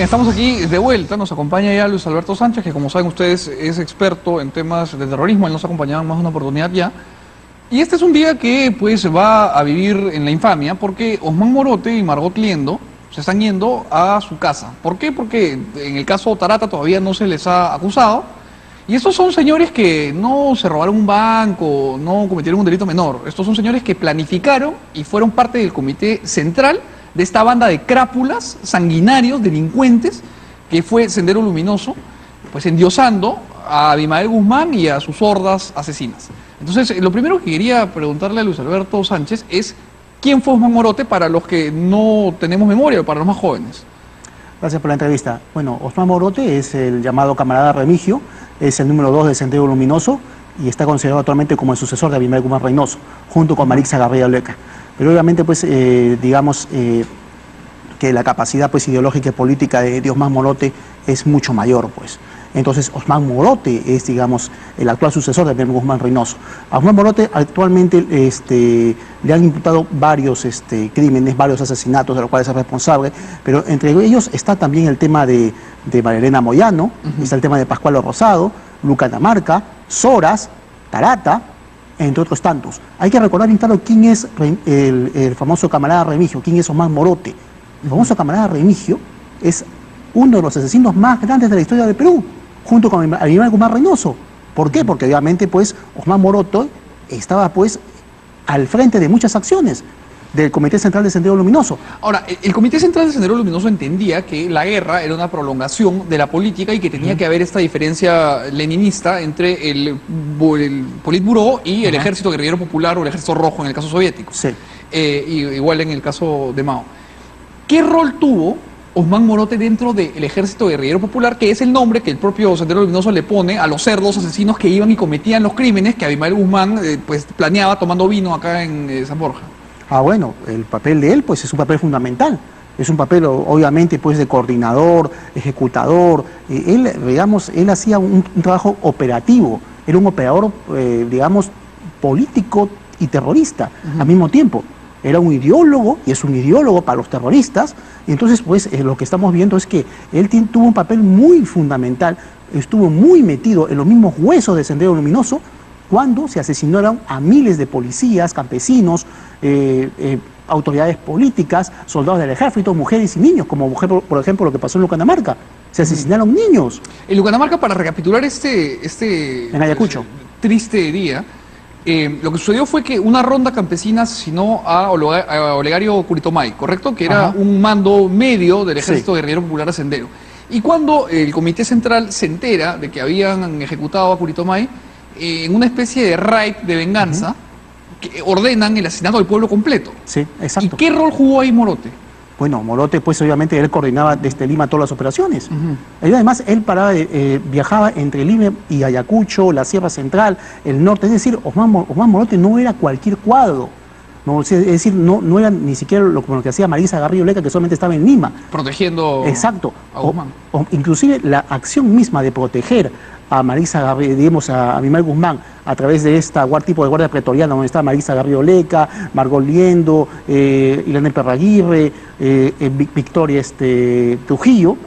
Bien, estamos aquí de vuelta, nos acompaña ya Luis Alberto Sánchez, que como saben ustedes es experto en temas de terrorismo, él nos acompañaba en más de una oportunidad ya. Y este es un día que pues va a vivir en la infamia porque Osman Morote y Margot Liendo se están yendo a su casa. ¿Por qué? Porque en el caso Tarata todavía no se les ha acusado. Y estos son señores que no se robaron un banco, no cometieron un delito menor. Estos son señores que planificaron y fueron parte del comité central de esta banda de crápulas, sanguinarios, delincuentes, que fue Sendero Luminoso, pues endiosando a Abimael Guzmán y a sus hordas asesinas. Entonces, lo primero que quería preguntarle a Luis Alberto Sánchez es ¿quién fue Osman Morote para los que no tenemos memoria o para los más jóvenes? Gracias por la entrevista. Bueno, Osman Morote es el llamado camarada Remigio, es el número 2 del Sendero Luminoso y está considerado actualmente como el sucesor de Abimael Guzmán Reynoso, junto con Marixa Garrido Leca. Pero obviamente, pues, digamos que la capacidad pues, ideológica y política de Osman Morote es mucho mayor, pues. Entonces, Osman Morote es, digamos, el actual sucesor de Abimael Guzmán Reynoso. A Osman Morote actualmente le han imputado varios crímenes, varios asesinatos de los cuales es responsable, pero entre ellos está también el tema de María Elena Moyano, está el tema de Pascual Rosado, Luca Namarca, Soras, Tarata, entre otros tantos. Hay que recordar bien claro quién es el famoso camarada Remigio, quién es Osman Morote. El famoso camarada Remigio es uno de los asesinos más grandes de la historia del Perú, junto con Abimael Guzmán Reynoso. ¿Por qué? Porque obviamente pues Osman Morote estaba pues al frente de muchas acciones del Comité Central de Sendero Luminoso. Ahora, el Comité Central de Sendero Luminoso entendía que la guerra era una prolongación de la política y que tenía que haber esta diferencia leninista entre el Politburó y el Ejército Guerrillero Popular o el Ejército Rojo en el caso soviético. Sí. Igual en el caso de Mao. ¿Qué rol tuvo Osman Morote dentro del Ejército Guerrillero Popular, que es el nombre que el propio Sendero Luminoso le pone a los cerdos asesinos que iban y cometían los crímenes que Abimael Guzmán pues planeaba tomando vino acá en San Borja? Ah, bueno, el papel de él pues es un papel fundamental. Es un papel obviamente pues de coordinador, ejecutador. Él, digamos, él hacía un trabajo operativo. Era un operador, digamos, político y terrorista al mismo tiempo. Era un ideólogo, y es un ideólogo para los terroristas, y entonces pues lo que estamos viendo es que él tuvo un papel muy fundamental, estuvo muy metido en los mismos huesos del Sendero Luminoso cuando se asesinaron a miles de policías, campesinos, autoridades políticas, soldados del ejército, mujeres y niños, como por ejemplo lo que pasó en Lucanamarca. Se asesinaron niños. En Lucanamarca, para recapitular en Ayacucho, triste día, lo que sucedió fue que una ronda campesina asesinó a Olegario Curitomay, ¿correcto? Que era un mando medio del Ejército Guerrillero Popular a Sendero. Y cuando el Comité Central se entera de que habían ejecutado a Curitomay, en una especie de raid de venganza, que ordenan el asesinato del pueblo completo. Sí, exacto. ¿Y qué rol jugó ahí Morote? Bueno, Morote, pues obviamente él coordinaba desde Lima todas las operaciones. Y además él viajaba entre Lima y Ayacucho, la Sierra Central, el norte. Es decir, Osman Morote no era cualquier cuadro. No, es decir, no era ni siquiera lo que hacía Marixa Garrido Leca, que solamente estaba en Lima. Protegiendo a Guzmán. Inclusive la acción misma de proteger a Marixa Garrido, digamos, a Abimael Guzmán, a través de esta tipo de guardia pretoriana, donde está Marixa Garrido Leca, Margot Liendo, Irene Perraguirre, Victoria Trujillo,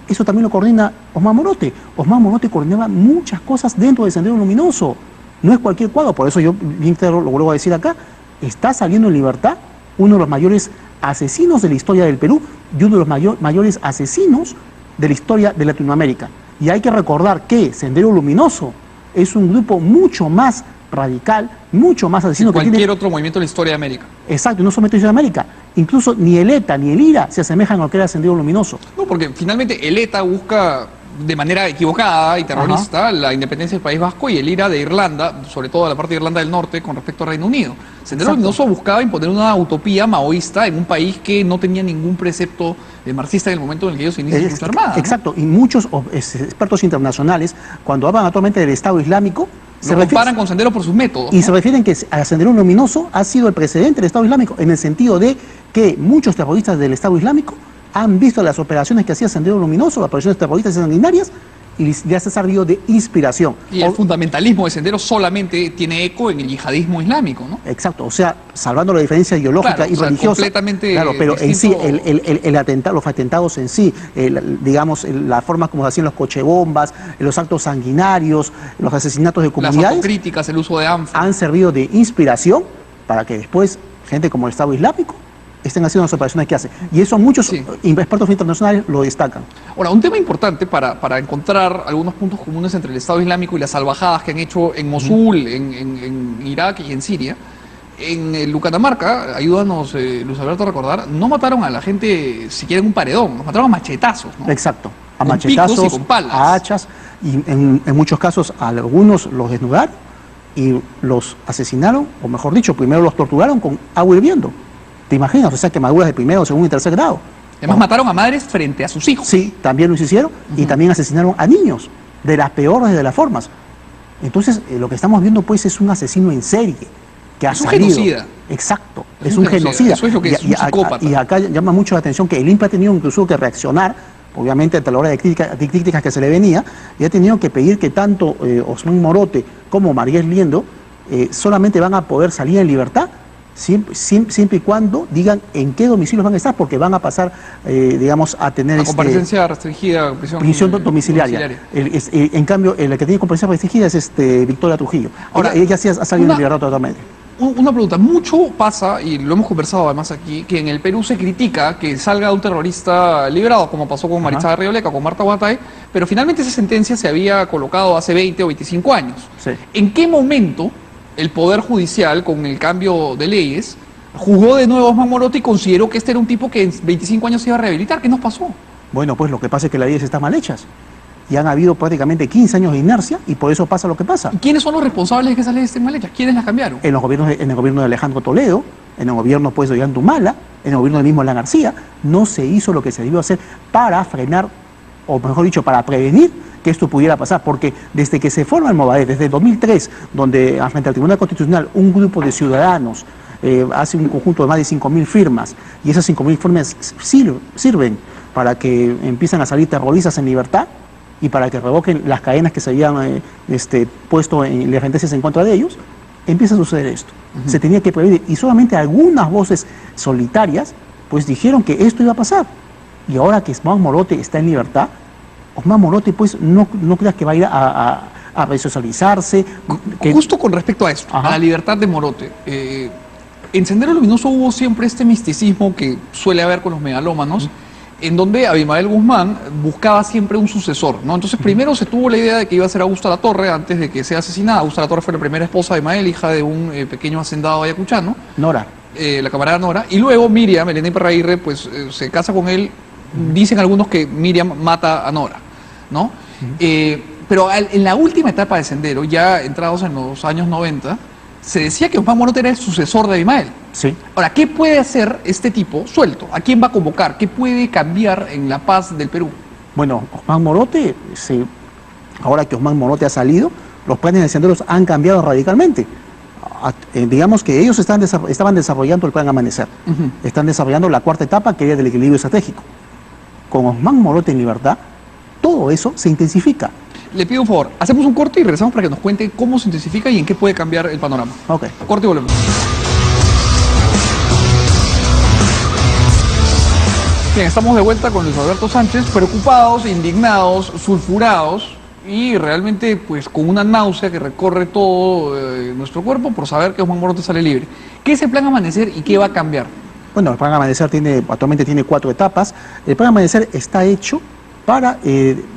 eso también lo coordina Osman Morote. Osman Morote coordinaba muchas cosas dentro del Sendero Luminoso. No es cualquier cuadro, por eso yo bien claro lo vuelvo a decir acá, está saliendo en libertad uno de los mayores asesinos de la historia del Perú y uno de los mayores asesinos de la historia de Latinoamérica. Y hay que recordar que Sendero Luminoso es un grupo mucho más radical, mucho más asesino que cualquier otro movimiento de la historia de América. Exacto, y no solamente de la historia de América. Incluso ni el ETA ni el IRA se asemejan a lo que era Sendero Luminoso. No, porque finalmente el ETA busca de manera equivocada y terrorista la independencia del País Vasco y el IRA de Irlanda, sobre todo la parte de Irlanda del Norte con respecto al Reino Unido. Sendero Luminoso buscaba imponer una utopía maoísta en un país que no tenía ningún precepto marxista en el momento en el que ellos inician su lucha armada. Exacto, ¿no? Y muchos expertos internacionales, cuando hablan actualmente del Estado Islámico, se comparan con Sendero por sus métodos. Y se refieren que a Sendero Luminoso ha sido el precedente del Estado Islámico, en el sentido de que muchos terroristas del Estado Islámico han visto las operaciones que hacía Sendero Luminoso, las operaciones terroristas y sanguinarias, y les ha servido de inspiración. Y el fundamentalismo de Sendero solamente tiene eco en el yihadismo islámico, ¿no? Exacto, o sea, salvando la diferencia ideológica Claro, y o sea, religiosa. completamente Claro, pero distinto. en sí, los atentados en sí, digamos, la forma como se hacían los cochebombas, los actos sanguinarios, los asesinatos de Las comunidades, autocríticas, el uso de ANFA. han servido de inspiración para que después gente como el Estado Islámico estén haciendo las operaciones que hace. Y eso muchos Sí. expertos internacionales lo destacan. Ahora, un tema importante para encontrar algunos puntos comunes entre el Estado Islámico y las salvajadas que han hecho en Mosul, en Irak y en Siria. En Lucanamarca, ayúdanos, Luis Alberto, a recordar, no mataron a la gente siquiera en un paredón, los mataron a machetazos, ¿no? Exacto. A Con machetazos, picos y con palas. a hachas, y en muchos casos a algunos los desnudaron y los asesinaron, o mejor dicho, primero los torturaron con agua hirviendo. ¿Te imaginas? O sea, quemaduras de primero, segundo y tercer grado. Además, mataron a madres frente a sus hijos. Sí, también lo hicieron, y también asesinaron a niños, de las peores de las formas. Entonces, lo que estamos viendo, pues, es un asesino en serie, que ha Es un salido. genocida. Exacto, Es es un un genocida. eso es lo que es, un psicópata. Y acá llama mucho la atención que el INPE ha tenido incluso que reaccionar, obviamente ante la hora de críticas que se le venía, y ha tenido que pedir que tanto Osman Morote como Mariel Liendo solamente van a poder salir en libertad siempre y cuando digan en qué domicilios van a estar, porque van a pasar, digamos, a tener La comparecencia restringida, prisión domiciliaria. En cambio, la que tiene comparecencia restringida es Victoria Trujillo. Ahora, ella sí ha salido en libertad totalmente. Una pregunta, mucho pasa, y lo hemos conversado además aquí, que en el Perú se critica que salga un terrorista liberado, como pasó con Maritza Arrioleca, con Marta Guatay, pero finalmente esa sentencia se había colocado hace 20 o 25 años. Sí. ¿En qué momento el Poder Judicial, con el cambio de leyes, juzgó de nuevo a Osman Morote y consideró que este era un tipo que en 25 años se iba a rehabilitar? ¿Qué nos pasó? Bueno, pues lo que pasa es que las leyes están mal hechas. Y han habido prácticamente 15 años de inercia y por eso pasa lo que pasa. ¿Y quiénes son los responsables de que esas leyes estén mal hechas? ¿Quiénes las cambiaron? En el gobierno de Alejandro Toledo, en el gobierno pues de Ollanta Humala, en el gobierno del mismo Alan García, no se hizo lo que se debió hacer para frenar, o mejor dicho, para prevenir que esto pudiera pasar, porque desde que se forma el Movadef, desde 2003, donde frente al Tribunal Constitucional un grupo de ciudadanos hace un conjunto de más de 5.000 firmas, y esas 5.000 firmas sirven para que empiecen a salir terroristas en libertad y para que revoquen las cadenas que se habían puesto en las sentencias en contra de ellos, empieza a suceder esto. Se tenía que prevenir, y solamente algunas voces solitarias pues dijeron que esto iba a pasar. Y ahora que Osman Morote está en libertad, Osman Morote pues no creas que va a ir a resocializarse. Justo con respecto a esto, Ajá. a la libertad de Morote, en Sendero Luminoso hubo siempre este misticismo que suele haber con los megalómanos, en donde Abimael Guzmán buscaba siempre un sucesor, ¿no? Entonces primero se tuvo la idea de que iba a ser Augusta Latorre antes de que sea asesinada. Augusta Latorre fue la primera esposa de Abimael, hija de un pequeño hacendado ayacuchano, Nora. la camarada Nora, y luego Miriam, Elena Iparraguirre, pues se casa con él. Dicen algunos que Miriam mata a Nora, ¿no? Pero en la última etapa de Sendero, ya entrados en los años 90, se decía que Osman Morote era el sucesor de Abimael. Sí. Ahora, ¿qué puede hacer este tipo suelto? ¿A quién va a convocar? ¿Qué puede cambiar en la paz del Perú? Bueno, Osman Morote, ahora que Osman Morote ha salido, los planes de Senderos han cambiado radicalmente. Digamos que ellos estaban desarrollando el plan Amanecer. Están desarrollando la cuarta etapa, que era del equilibrio estratégico. Con Osman Morote en libertad, todo eso se intensifica. Le pido un favor, hacemos un corte y regresamos para que nos cuente cómo se intensifica y en qué puede cambiar el panorama. Ok. Corte y volvemos. Bien, estamos de vuelta con Luis Alberto Sánchez, preocupados, indignados, sulfurados y realmente pues con una náusea que recorre todo nuestro cuerpo por saber que Osman Morote sale libre. ¿Qué es el plan Amanecer y qué va a cambiar? Bueno, el plan Amanecer actualmente tiene 4 etapas. El plan Amanecer está hecho para,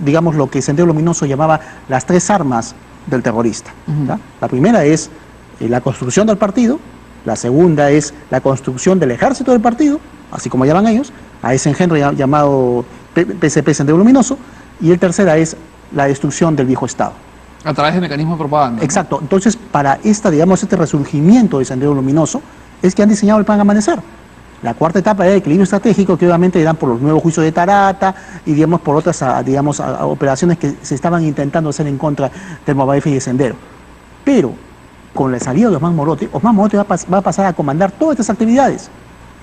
digamos, lo que Sendero Luminoso llamaba las 3 armas del terrorista. ¿Ya? La primera es la construcción del partido, la segunda es la construcción del ejército del partido, así como llaman ellos, a ese engendro llamado PSP Sendero Luminoso, y el tercera es la destrucción del viejo Estado. A través de mecanismos de propaganda, ¿no? Exacto. Entonces, para este resurgimiento de Sendero Luminoso, es que han diseñado el plan Amanecer. La cuarta etapa era el equilibrio estratégico, que obviamente eran por los nuevos juicios de Tarata y, digamos, por otras operaciones que se estaban intentando hacer en contra del Movadef y de Sendero. Pero con la salida de Osman Morote va a pasar a comandar todas estas actividades.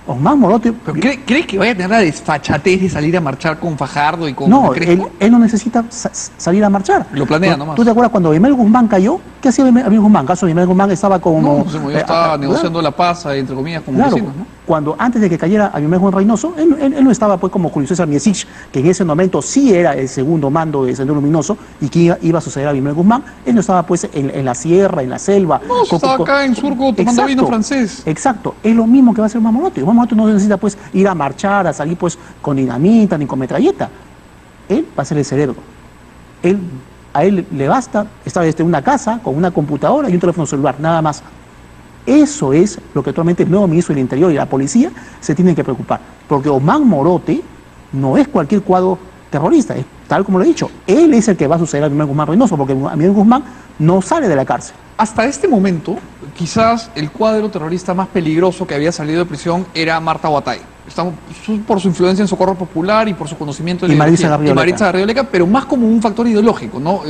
Osmán Morote... ¿Pero ¿crees que vaya a tener la desfachatez de salir a marchar con Fajardo y con No, Crespo? él no necesita salir a marchar. Lo planea nomás. ¿Tú te acuerdas cuando Abimel Guzmán cayó? ¿Qué hacía Abimel Guzmán? ¿Acaso Abimel Guzmán estaba como... No, estaba negociando la paz, entre comillas, con Claro, vecinos, ¿no? cuando antes de que cayera Abimel Juan Reynoso, él no estaba pues como Julio César Miesich, que en ese momento sí era el segundo mando de Sendero Luminoso y que iba a suceder a Abimel Guzmán. Él no estaba pues en la sierra, en la selva. No, estaba acá en Surco tomando vino francés. Exacto, es lo mismo que va a hacer Osmán Morote. Osmán Morote no necesita pues ir a marchar, a salir pues con dinamita ni con metralleta. Él va a ser el cerebro. A él le basta estar en una casa con una computadora y un teléfono celular, nada más. Eso es lo que actualmente el nuevo ministro del Interior y la policía se tienen que preocupar. Porque Osmán Morote no es cualquier cuadro terrorista, es tal como lo he dicho. Él es el que va a suceder a Abimel Guzmán Reynoso, porque Abimel Guzmán no sale de la cárcel. Hasta este momento, quizás el cuadro terrorista más peligroso que había salido de prisión era Marta Huatay. Estamos por su influencia en Socorro Popular y por su conocimiento de la ideología. Maritza Garrido-Leca, pero más como un factor ideológico, ¿no?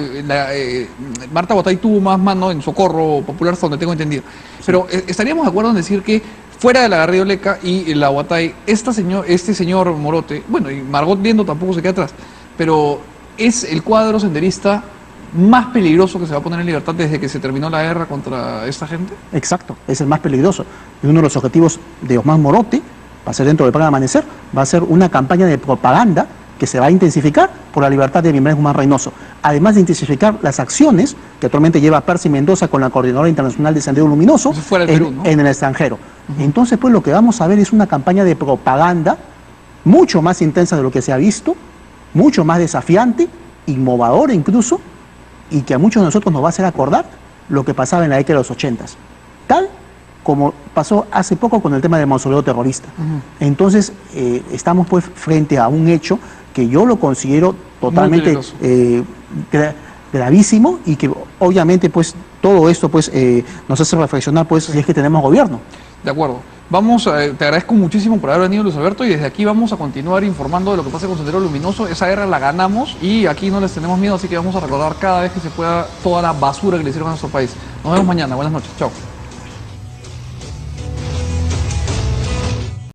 Marta Huatay tuvo más mano en Socorro Popular, hasta donde tengo entendido. Sí. Pero estaríamos de acuerdo en decir que fuera de la Garrido-Leca y la Huatay, este señor Morote, bueno, y Margot Liendo tampoco se queda atrás, pero es el cuadro senderista más peligroso que se va a poner en libertad desde que se terminó la guerra contra esta gente. Exacto, es el más peligroso. Y uno de los objetivos de Osmán Morote, va a ser dentro del Plan Amanecer, va a ser una campaña de propaganda que se va a intensificar por la libertad de Abimel Guzmán Reynoso. Además de intensificar las acciones que actualmente lleva Percy Mendoza con la Coordinadora Internacional de Sendero Luminoso Perú, ¿no? en el extranjero. Entonces, pues lo que vamos a ver es una campaña de propaganda mucho más intensa de lo que se ha visto, mucho más desafiante, innovadora incluso, y que a muchos de nosotros nos va a hacer acordar lo que pasaba en la década de los 80, tal como pasó hace poco con el tema del mausoleo terrorista. Entonces, estamos pues frente a un hecho que yo lo considero totalmente gravísimo y que obviamente pues todo esto pues nos hace reflexionar pues si es que tenemos gobierno. De acuerdo. Te agradezco muchísimo por haber venido, Luis Alberto, y desde aquí vamos a continuar informando de lo que pasa con Sendero Luminoso. Esa guerra la ganamos y aquí no les tenemos miedo, así que vamos a recordar cada vez que se pueda toda la basura que le hicieron a nuestro país. Nos vemos mañana. Buenas noches. Chao.